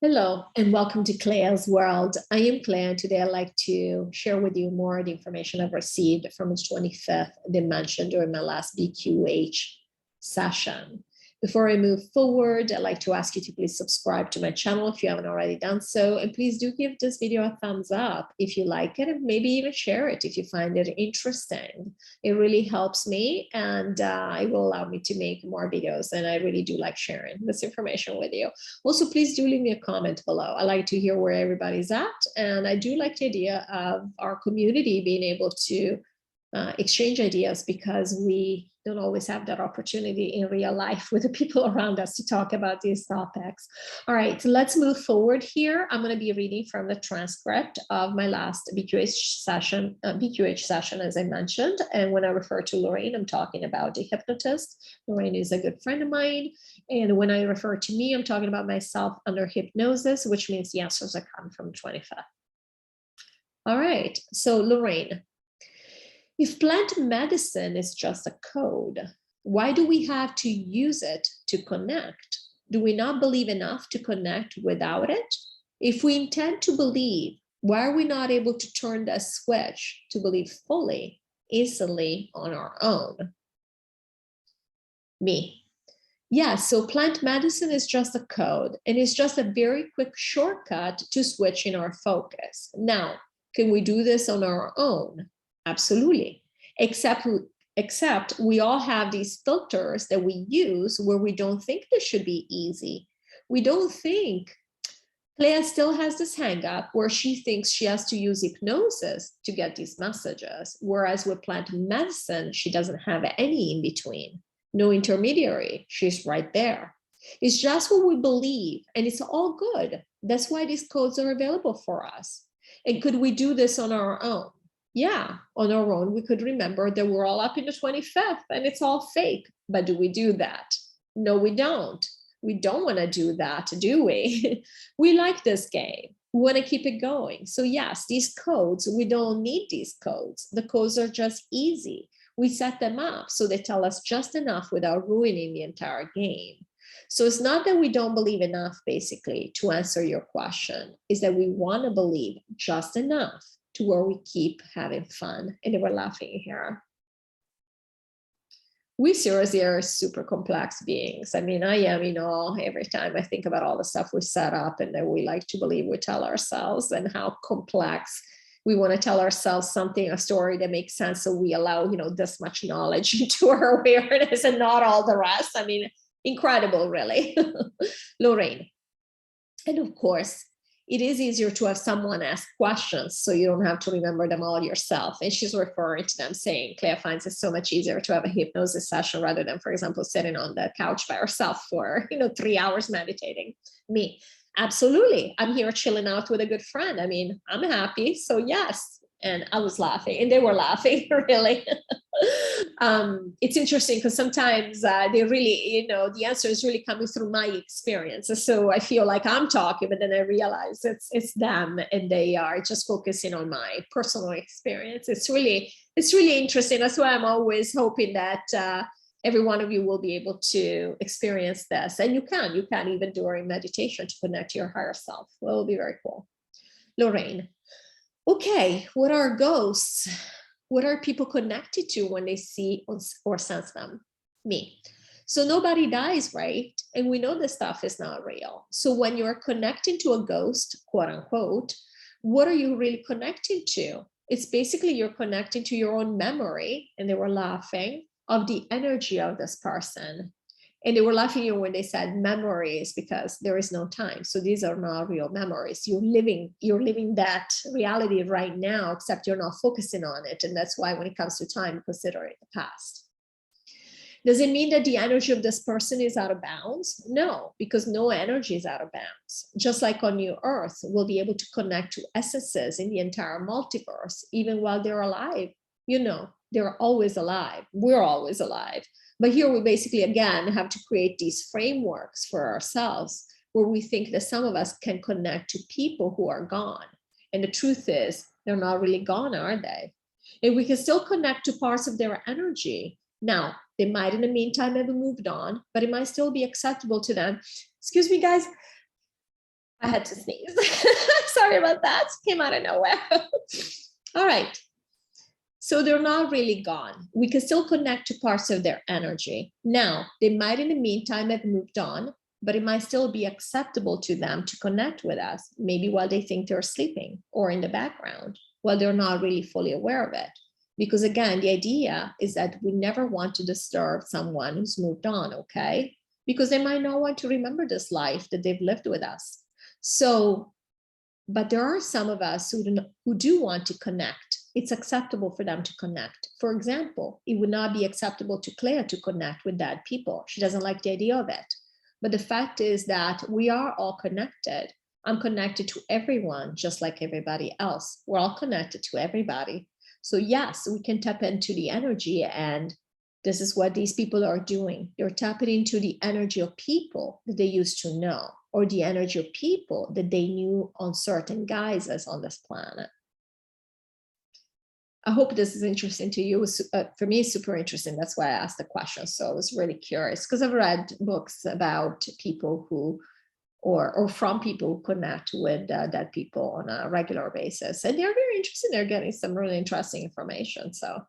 Hello and welcome to CLEA'S World. I am Clea, and today I'd like to share with you more of the information I've received from the 25th dimension during my last BQH session. Before I move forward, I'd like to ask you to please subscribe to my channel if you haven't already done so, and please do give this video a thumbs up if you like it, and maybe even share it if you find it interesting. It really helps me, and it will allow me to make more videos, and I really do like sharing this information with you. Also, please do leave me a comment below. I like to hear where everybody's at, and I do like the idea of our community being able to exchange ideas, because we don't always have that opportunity in real life with the people around us to talk about these topics. All right, so let's move forward here. I'm going to be reading from the transcript of my last BQH session, as I mentioned. And when I refer to Lorraine, I'm talking about the hypnotist. Lorraine is a good friend of mine. And when I refer to me, I'm talking about myself under hypnosis, which means the answers are coming from 25th. All right, so Lorraine, if plant medicine is just a code, why do we have to use it to connect? Do we not believe enough to connect without it? If we intend to believe, why are we not able to turn that switch to believe fully, instantly on our own? Me. Yeah, so plant medicine is just a code, and it's just a very quick shortcut to switching our focus. Now, can we do this on our own? Absolutely. Except we all have these filters that we use where we don't think this should be easy. We don't think. Clea still has this hang up where she thinks she has to use hypnosis to get these messages, whereas with plant medicine, she doesn't have any in between, no intermediary. She's right there. It's just what we believe, and it's all good. That's why these codes are available for us. And could we do this on our own? Yeah, on our own, we could remember that we're all up in the 25th and it's all fake. But do we do that? No, we don't. We don't want to do that, do we? We like this game. We want to keep it going. So yes, these codes, we don't need these codes. The codes are just easy. We set them up so they tell us just enough without ruining the entire game. So it's not that we don't believe enough, basically, to answer your question. It's that we want to believe just enough to where we keep having fun. And we're laughing here. We seriously are super complex beings. I mean, I am in awe every time I think about all the stuff we set up and that we like to believe we tell ourselves, and how complex we want to tell ourselves something, a story that makes sense. So we allow, this much knowledge into our awareness and not all the rest. I mean, incredible, really. Lorraine. And of course, it is easier to have someone ask questions so you don't have to remember them all yourself. And she's referring to them, saying Clea finds it so much easier to have a hypnosis session rather than, for example, sitting on the couch by herself for 3 hours meditating. Me, absolutely. I'm here chilling out with a good friend. I mean, I'm happy. So yes. And I was laughing and they were laughing, really. It's interesting because sometimes they really, the answer is really coming through my experience. So I feel like I'm talking, but then I realize it's them and they are just focusing on my personal experience. It's really interesting. That's why I'm always hoping that every one of you will be able to experience this. And you can even during meditation to connect to your higher self. Well, it'll be very cool. Lorraine. Okay, what are ghosts? What are people connected to when they see or sense them? Me. So nobody dies, right? And we know this stuff is not real. So when you're connecting to a ghost, quote unquote, what are you really connecting to? It's basically you're connecting to your own memory, and they were laughing, of the energy of this person. And they were laughing when they said memories, because there is no time. So these are not real memories. You're living that reality right now, except you're not focusing on it. And that's why when it comes to time, consider it the past. Does it mean that the energy of this person is out of bounds? No, because no energy is out of bounds. Just like on your earth, we'll be able to connect to essences in the entire multiverse, even while they're alive. They're always alive. We're always alive. But here we basically, again, have to create these frameworks for ourselves where we think that some of us can connect to people who are gone. And the truth is, they're not really gone, are they? And we can still connect to parts of their energy. Now, they might in the meantime have moved on, but it might still be acceptable to them. Excuse me, guys. I had to sneeze. Sorry about that. Came out of nowhere. All right. So they're not really gone. We can still connect to parts of their energy. Now, they might in the meantime have moved on, but it might still be acceptable to them to connect with us, maybe while they think they're sleeping or in the background, while they're not really fully aware of it. Because again, the idea is that we never want to disturb someone who's moved on, okay? Because they might not want to remember this life that they've lived with us. So, but there are some of us who do want to connect. It's acceptable for them to connect. For example, it would not be acceptable to Clea to connect with dead people. She doesn't like the idea of it. But the fact is that we are all connected. I'm connected to everyone, just like everybody else. We're all connected to everybody. So yes, we can tap into the energy, and this is what these people are doing. They're tapping into the energy of people that they used to know, or the energy of people that they knew on certain guises on this planet. I hope this is interesting to you. For me, it's super interesting. That's why I asked the question. So I was really curious because I've read books about people who, or from people who connect with dead people on a regular basis. And they're very interesting. They're getting some really interesting information. So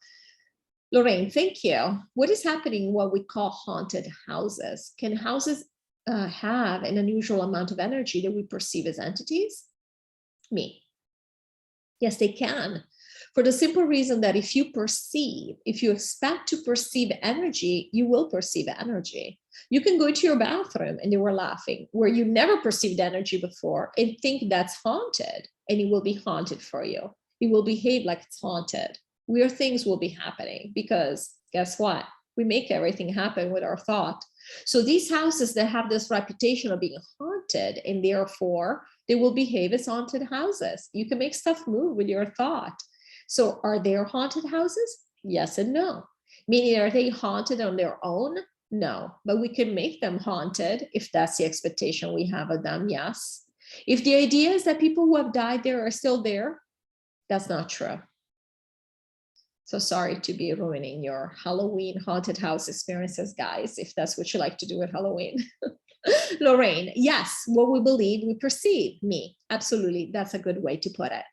Lorraine, thank you. What is happening in what we call haunted houses? Can houses have an unusual amount of energy that we perceive as entities? Me. Yes, they can. For the simple reason that if you expect to perceive energy, you will perceive energy. You can go into your bathroom, and they were laughing, where you never perceived energy before, and think that's haunted, and it will be haunted for you. It will behave like it's haunted. Weird things will be happening because guess what? We make everything happen with our thought. So these houses that have this reputation of being haunted, and therefore they will behave as haunted houses. You can make stuff move with your thought. So are there haunted houses? Yes and no. Meaning, are they haunted on their own? No, but we can make them haunted if that's the expectation we have of them, yes. If the idea is that people who have died there are still there, that's not true. So sorry to be ruining your Halloween haunted house experiences, guys, if that's what you like to do with Halloween. Lorraine, yes, what we believe, we perceive. Me, absolutely. That's a good way to put it.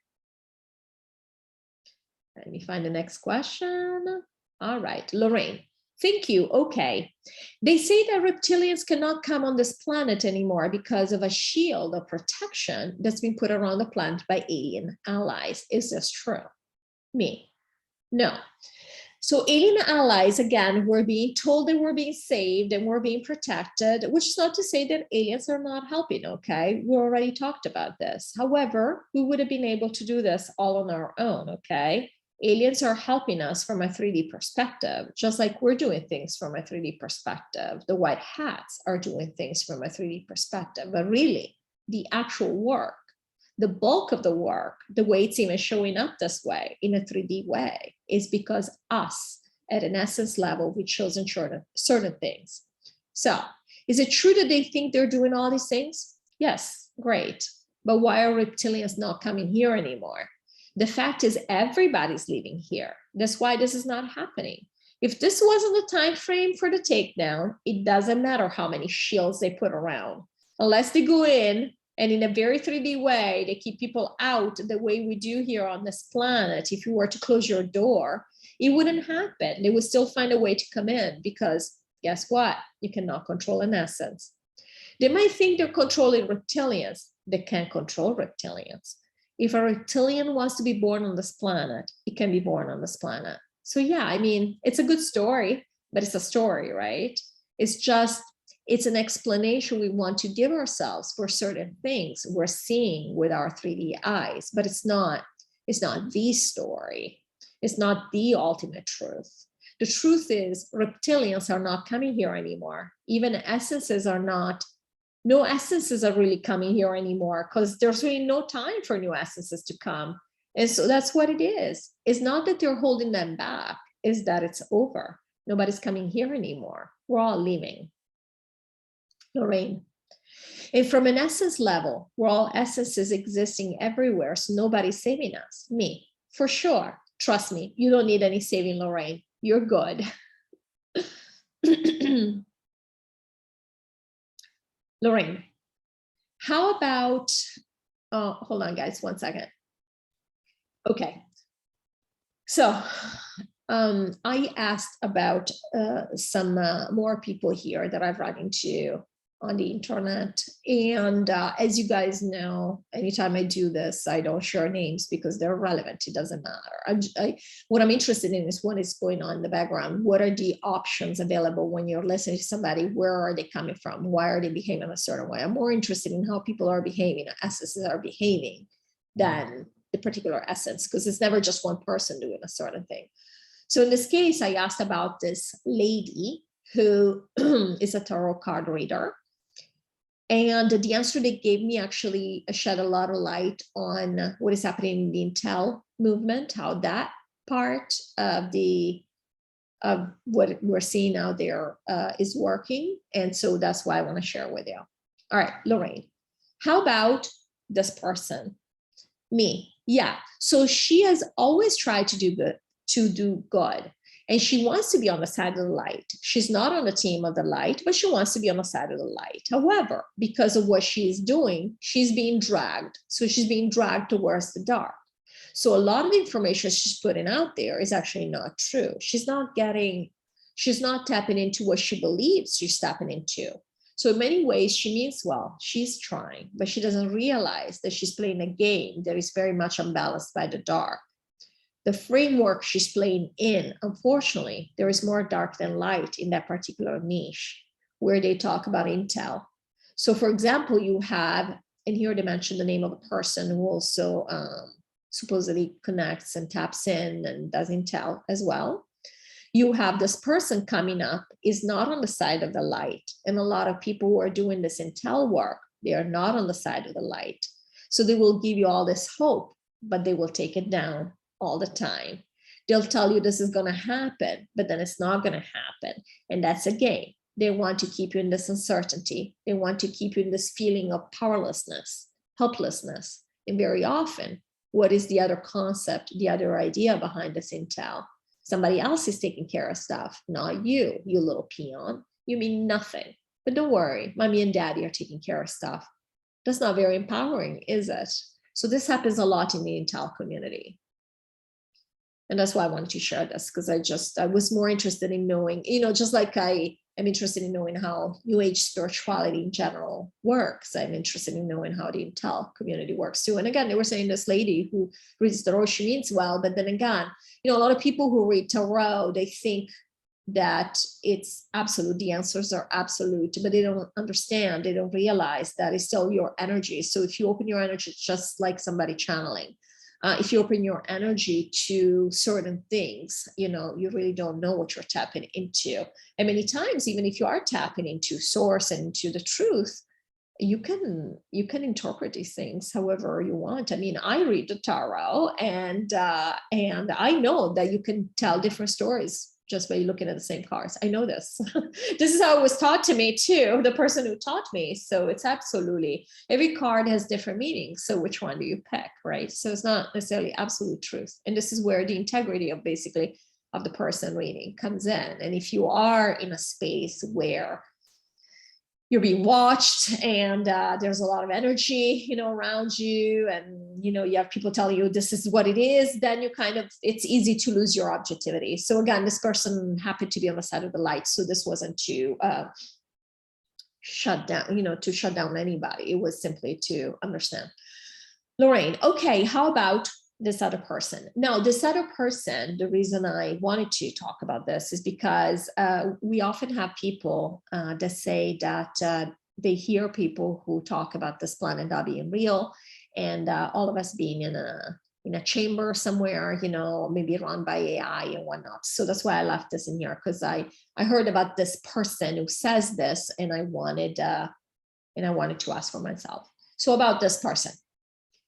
Let me find the next question. All right, Lorraine, thank you. Okay. They say that reptilians cannot come on this planet anymore because of a shield of protection that's been put around the planet by alien allies. Is this true? Me. No. So alien allies, again, we're being told that we're being saved and we're being protected, which is not to say that aliens are not helping, okay? We already talked about this. However, we would have been able to do this all on our own, okay? Aliens are helping us from a 3D perspective, just like we're doing things from a 3D perspective. The white hats are doing things from a 3D perspective, but really the actual work, the bulk of the work, the way it's even showing up this way in a 3D way is because us at an essence level, we've chosen certain things. So is it true that they think they're doing all these things? Yes, great. But why are reptilians not coming here anymore? The fact is everybody's leaving here. That's why this is not happening. If this wasn't the time frame for the takedown, it doesn't matter how many shields they put around. Unless they go in and in a very 3D way, they keep people out the way we do here on this planet. If you were to close your door, it wouldn't happen. They would still find a way to come in because guess what? You cannot control an essence. They might think they're controlling reptilians. They can't control reptilians. If a reptilian wants to be born on this planet, it can be born on this planet. So yeah, I mean, it's a good story, but it's a story, right? It's an explanation we want to give ourselves for certain things we're seeing with our 3D eyes, but it's not the story. It's not the ultimate truth. The truth is reptilians are not coming here anymore. Even essences are not. No essences are really coming here anymore because there's really no time for new essences to come. And so that's what it is. It's not that they're holding them back, it's that it's over. Nobody's coming here anymore. We're all leaving. Lorraine. And from an essence level, we're all essences existing everywhere, so nobody's saving us. Me, for sure. Trust me, you don't need any saving, Lorraine. You're good. Lorraine, How about, hold on guys, 1 second. Okay. So I asked about some more people here that I've run into on the internet. And as you guys know, anytime I do this, I don't share names because they're relevant. It doesn't matter. What I'm interested in is what is going on in the background. What are the options available when you're listening to somebody? Where are they coming from? Why are they behaving a certain way? I'm more interested in how people are behaving, essences are behaving, than the particular essence, because it's never just one person doing a certain thing. So in this case, I asked about this lady who is a tarot card reader. And the answer they gave me actually shed a lot of light on what is happening in the Intel movement, how that part of what we're seeing out there is working. And so that's why I want to share with you. All right, Lorraine, how about this person? Me. Yeah. So she has always tried to do good. And she wants to be on the side of the light. She's not on the team of the light, but she wants to be on the side of the light. However, because of what she's doing, she's being dragged. So she's being dragged towards the dark. So a lot of the information she's putting out there is actually not true. She's not tapping into what she believes she's tapping into. So in many ways, she means well, she's trying, but she doesn't realize that she's playing a game that is very much unbalanced by the dark. The framework she's playing in, unfortunately, there is more dark than light in that particular niche where they talk about Intel. So for example, you have, and here they mention the name of a person who also supposedly connects and taps in and does Intel as well. You have this person coming up is not on the side of the light. And a lot of people who are doing this Intel work, they are not on the side of the light. So they will give you all this hope, but they will take it down all the time. They'll tell you this is going to happen, but then it's not going to happen. And that's a game. They want to keep you in this uncertainty. They want to keep you in this feeling of powerlessness, helplessness. And very often, what is the other concept, the other idea behind this Intel? Somebody else is taking care of stuff, not you, you little peon. You mean nothing. But don't worry, mommy and daddy are taking care of stuff. That's not very empowering, is it? So this happens a lot in the Intel community. And that's why I wanted to share this, because I was more interested in knowing, just like I am interested in knowing how New Age spirituality in general works. I'm interested in knowing how the Intel community works too. And again, they were saying this lady who reads tarot, she means well, but then again, a lot of people who read tarot, they think that it's absolute, the answers are absolute, but they don't understand, they don't realize that it's still your energy. So if you open your energy, it's just like somebody channeling. If you open your energy to certain things, you really don't know what you're tapping into. And many times, even if you are tapping into source and into the truth, you can interpret these things however you want. I mean, I read the tarot and I know that you can tell different stories just by looking at the same cards. I know this. This is how it was taught to me too, the person who taught me. So it's absolutely, every card has different meanings. So which one do you pick, right? So it's not necessarily absolute truth. And this is where the integrity of basically of the person reading comes in. And if you are in a space where you're being watched and there's a lot of energy, around you, and, you have people telling you this is what it is, then it's easy to lose your objectivity. So again, this person happened to be on the side of the light. So this wasn't to shut down anybody. It was simply to understand. Lorraine, okay, how about this other person? Now, this other person, the reason I wanted to talk about this is because we often have people that say that they hear people who talk about this planet not being real, and all of us being in a chamber somewhere, maybe run by AI and whatnot. So that's why I left this in here, because I heard about this person who says this, and I wanted to ask for myself. So about this person,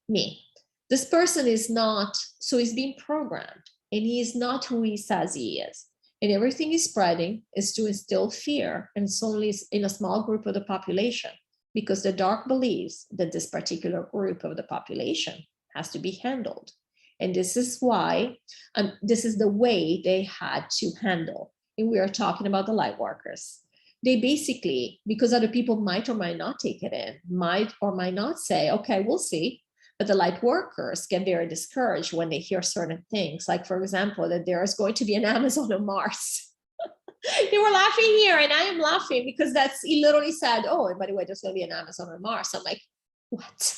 me. This person is not, so he's being programmed, and he is not who he says he is. And everything he's spreading is to instill fear, and it's only in a small group of the population, because the dark believes that this particular group of the population has to be handled. And this is why, this is the way they had to handle. And we are talking about the light workers. they basically, because other people might or might not take it in, might or might not say, okay, we'll see. But the light workers get very discouraged when they hear certain things. Like, for example, that there is going to be an Amazon on Mars. They were laughing here, and I am laughing because he literally said, oh, and by the way, there's going to be an Amazon on Mars. I'm like, what?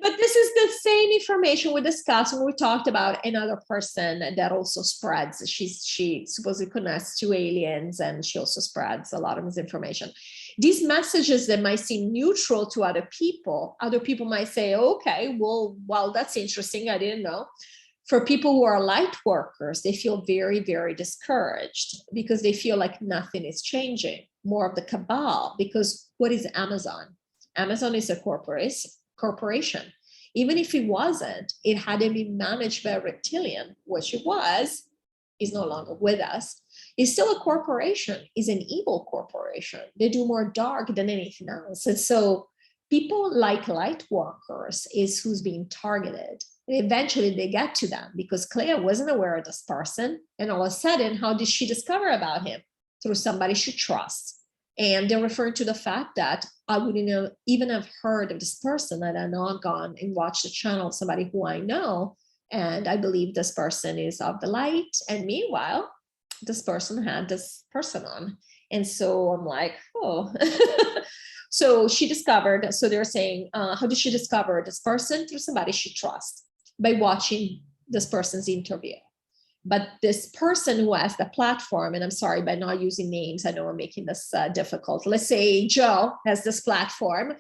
But this is the same information we discussed when we talked about another person that also spreads. She supposedly connects to aliens, and she also spreads a lot of misinformation. These messages that might seem neutral to other people might say, okay, well, that's interesting. I didn't know. For people who are light workers, they feel very, very discouraged because they feel like nothing is changing. More of the cabal, because what is Amazon? Amazon is a corporation. Even if it wasn't, it hadn't been managed by a reptilian, which it was, is no longer with us. It's still a corporation, is an evil corporation. They do more dark than anything else. And so people like light workers is who's being targeted. And eventually they get to them because Clea wasn't aware of this person. And all of a sudden, how did she discover about him? Through somebody she trusts. And they're referring to the fact that I wouldn't even have heard of this person that I not gone and watched the channel of somebody who I know. And I believe this person is of the light. And meanwhile, this person had this person on. And so I'm like, oh. So she discovered, so they're saying, how did she discover this person? Through somebody she trusts, by watching this person's interview. But this person who has the platform, and I'm sorry by not using names, I know I'm making this difficult. Let's say Joe has this platform,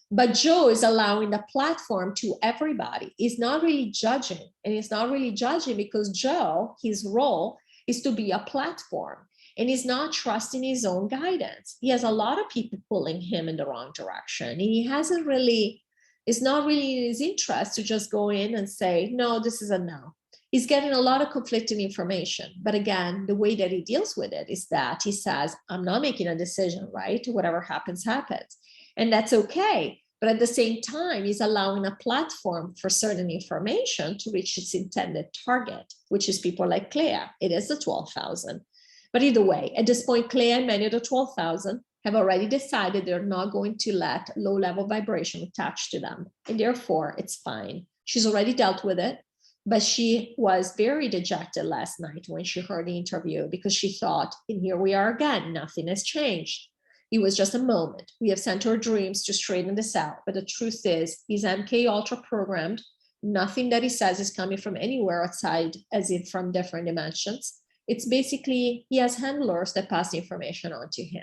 but Joe is allowing the platform to everybody. He's not really judging, and he's not really judging because Joe, his role is to be a platform, and he's not trusting his own guidance. He has a lot of people pulling him in the wrong direction, and he hasn't really, it's not really in his interest to just go in and say, no, this is a no. He's getting a lot of conflicting information. But again, the way that he deals with it is that he says, I'm not making a decision, right? Whatever happens, happens. And that's okay. But at the same time, he's allowing a platform for certain information to reach its intended target, which is people like Clea. It is the 12,000. But either way, at this point, Clea and many of the 12,000 have already decided they're not going to let low-level vibration attach to them. And therefore, it's fine. She's already dealt with it. But she was very dejected last night when she heard the interview because she thought, and here we are again, nothing has changed. It was just a moment. We have sent her dreams to straighten this out. But the truth is, he's MK Ultra programmed. Nothing that he says is coming from anywhere outside, as if from different dimensions. It's basically, he has handlers that pass the information on to him.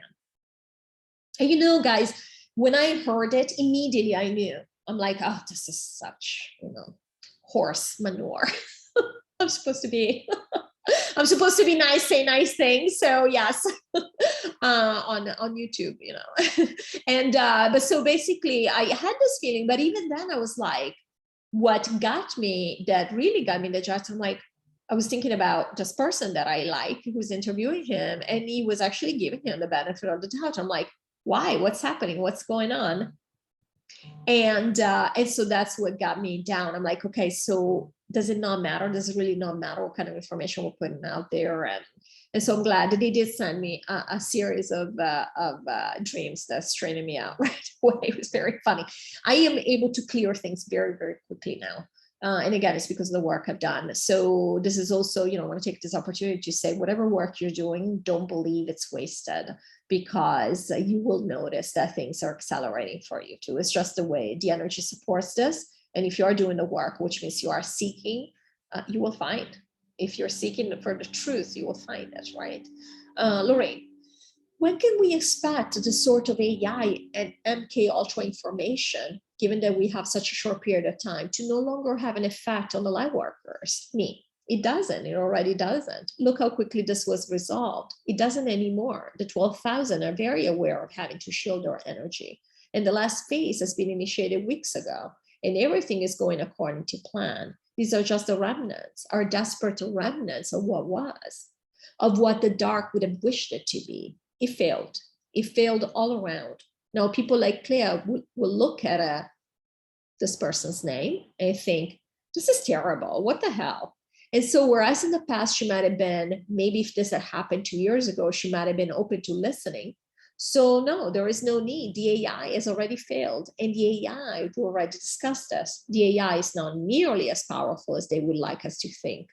And you know, guys, when I heard it, immediately I knew. I'm like, oh, this is such, horse manure. I'm supposed to be nice, say nice things. So yes, on YouTube, and but so basically I had this feeling, but even then I was like, what got me, that really got me in the jet, I'm like, I was thinking about this person that I like who was interviewing him, and he was actually giving him the benefit of the doubt. I'm like, why? What's happening? What's going on? And so that's what got me down. I'm like, okay, so does it not matter? Does it really not matter what kind of information we're putting out there? And so I'm glad that they did send me a series of dreams that's straining me out right away. It was very funny. I am able to clear things very, very quickly now. And again, it's because of the work I've done. So this is also, I want to take this opportunity to say, whatever work you're doing, don't believe it's wasted, because you will notice that things are accelerating for you too. It's just the way the energy supports this. And if you are doing the work, which means you are seeking, you will find. If you're seeking for the truth, you will find it, right? Lorraine, when can we expect the sort of AI and MK Ultra information, given that we have such a short period of time, to no longer have an effect on the light workers? Me. It doesn't. It already doesn't. Look how quickly this was resolved. It doesn't anymore. The 12,000 are very aware of having to shield their energy. And the last phase has been initiated weeks ago, and everything is going according to plan. These are just the remnants, our desperate remnants of what was, of what the dark would have wished it to be. It failed. It failed all around. Now, people like Clea will look at this person's name and think, this is terrible. What the hell? And so whereas in the past, she might have been, maybe if this had happened 2 years ago, she might have been open to listening. So no, there is no need. The AI has already failed. And the AI, we already discussed this, the AI is not nearly as powerful as they would like us to think.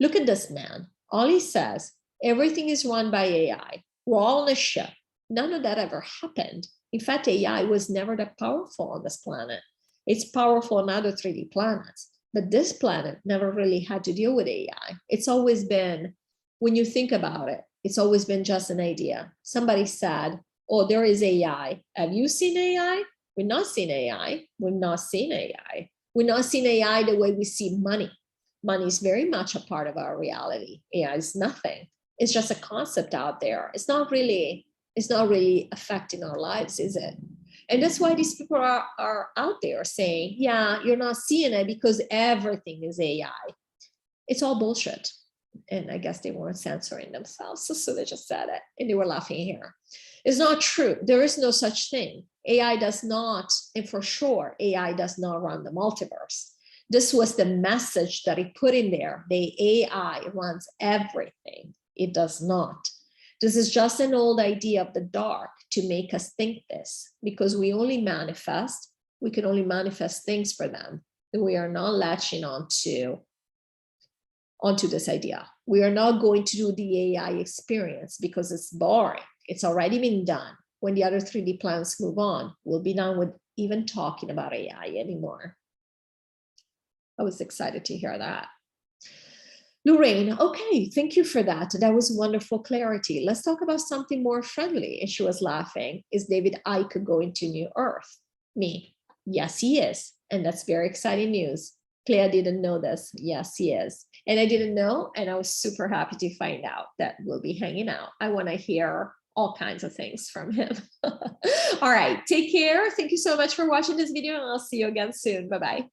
Look at this man. All he says, everything is run by AI. We're all on a ship. None of that ever happened. In fact, AI was never that powerful on this planet. It's powerful on other 3D planets. But this planet never really had to deal with AI. It's always been, when you think about it, it's always been just an idea. Somebody said, oh, there is AI. Have you seen AI? We've not seen AI. We've not seen AI. We've not seen AI the way we see money. Money is very much a part of our reality. AI is nothing. It's just a concept out there. It's not really affecting our lives, is it? And that's why these people are out there saying, yeah, you're not seeing it because everything is AI. It's all bullshit. And I guess they weren't censoring themselves, so they just said it, and they were laughing here. It's not true. There is no such thing. AI does not, and for sure, AI does not run the multiverse. This was the message that he put in there. The AI runs everything. It does not. This is just an old idea of the dark to make us think this, because we only manifest, we can only manifest things for them. And we are not latching onto this idea. We are not going to do the AI experience because it's boring. It's already been done. When the other 3D planets move on, we'll be done with even talking about AI anymore. I was excited to hear that. Lorraine, okay, thank you for that. That was wonderful clarity. Let's talk about something more friendly. And she was laughing. Is David Icke going to New Earth? Me, yes, he is. And that's very exciting news. Clea didn't know this. Yes, he is. And I didn't know, and I was super happy to find out that we'll be hanging out. I want to hear all kinds of things from him. All right, take care. Thank you so much for watching this video, and I'll see you again soon. Bye-bye.